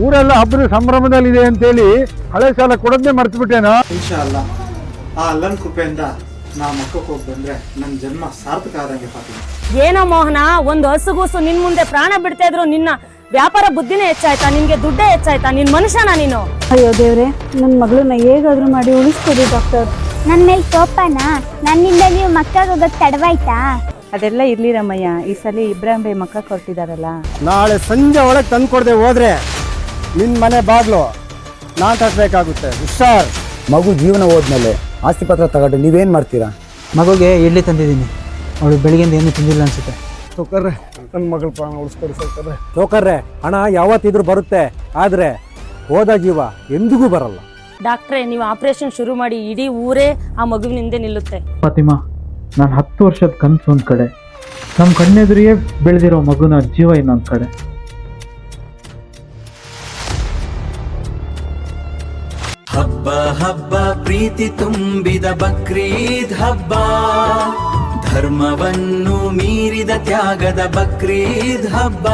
ಊರೆಲ್ಲ ಹಬ್ಬದ ಸಂಭ್ರಮದಲ್ಲಿದೆ ಅಂತೇಳಿ ಹಳೆ ಸಾಲ ಕೊಡೋದನ್ನೇ ಮರ್ತು ಬಿಟ್ಟೇನೋ. ಇನ್ಶಾ ಅಲ್ಲ ಆ ಅಲ್ಲನ್ ಕೃಪೆಯಿಂದ ನಾ ಮಕ್ಕಕ್ಕೆ ಹೋಗಿ ಬಂದ್ರೆ ನನ್ನ ಜನ್ಮ ಸಾರ್ಥಕ ಆದಂಗೆ ಫಾತಿಮಾ. ಏನೋ ಮೋಹನ, ಒಂದು ಹಸುಗೂಸು ನಿನ್ ಮುಂದೆ ಪ್ರಾಣ ಬಿಡ್ತಾ ಇದ್ರು ನಿನ್ನ ವ್ಯಾಪಾರ ಬುದ್ಧಿನೇ ಹೆಚ್ಚಾಯ್ತಾ? ನಿನ್ಗೆ ದುಡ್ಡೇ ಹೆಚ್ಚಾಯ್ತಾ? ನಿನ್ ಮನುಷ್ಯನ ನೀನು? ಅಯ್ಯೋ ದೇವ್ರೆ, ನನ್ನ ಮಗಳನ್ನ ಹೇಗಾದ್ರೂ ಮಾಡಿ ಉಳಿಸ್ಕೊಡಿ ಡಾಕ್ಟರ್. ನನ್ನ ಮೇಲೆ ಕೋಪನ? ನನ್ನಿಂದ ನೀವು ಮಕ್ಕಳಿಗೆ ಹೋಗೋದು ತಡವಾಯ್ತಾ? ಅದೆಲ್ಲ ಇರ್ಲಿ ರಮಯ್ಯ, ಈ ಸಲ ಇಬ್ರಾಹಿಂ ಮಕ್ಕ ಕೊಟ್ಟಿದಾರಲ್ಲ. ನಾಳೆ ಸಂಜೆ ಒಳಗೆ ತಂದು ಕೊಡದೆ ಹೋದ್ರೆ ನಿನ್ನ ಮನೆ ಬಾಗ್ಲು ನಾನ್ ತಟ್ಟಬೇಕಾಗುತ್ತೆ. ಹುಷಾರ್. ಮಗು ಜೀವನ ಹೋದ್ಮೇಲೆ ಆಸ್ತಿ ಪತ್ರ ತಗೊಂಡು ನೀವೇನು ಮಾಡ್ತೀರಾ? ಮಗುಗೆ ಇಡ್ಲಿ ತಂದಿದ್ದೀನಿ, ಅವಳು ಬೆಳಿಗ್ಗೆಯಿಂದ ಏನು ತಿಂದಿಲ್ಲ ಅನ್ಸುತ್ತೆ. ಸೌಕರ್ರೆ, ನನ್ನ ಮಗಳ ಪ್ರಾಣ ಉಳಿಸ್ಕೊಡಿ ಸೌಕರ್ರೆ. ಸೌಕರ್ರೆ, ಹಣ ಯಾವತ್ತಿದ್ರೂ ಬರುತ್ತೆ, ಆದ್ರೆ ಹೋದ ಜೀವ ಎಂದಿಗೂ ಬರಲ್ಲ. ಡಾಕ್ಟ್ರೇ, ನೀವು ಆಪರೇಷನ್ ಶುರು ಮಾಡಿ ಇಡೀ ಊರೇ ಆ ಮಗುವಿನ ಹಿಂದೆ ನಿಲ್ಲುತ್ತೆ. ಫಾತಿಮಾ, ನಾನು 10 ವರ್ಷದ ಕನಸು ಒಂದು ಕಡೆ, ನಮ್ಮ ಕಣ್ಣೆದುರಿಗೆ ಬೆಳೆದಿರೋ ಮಗುನ ಜೀವ ಇನ್ನೊಂದು ಕಡೆ. ಹಬ್ಬ ಹಬ್ಬ ಪ್ರೀತಿ ತುಂಬಿದ ಬಕ್ರೀದ್ ಹಬ್ಬ, ಧರ್ಮವನ್ನು ಮೀರಿದ ತ್ಯಾಗದ ಬಕ್ರೀದ್ ಹಬ್ಬ.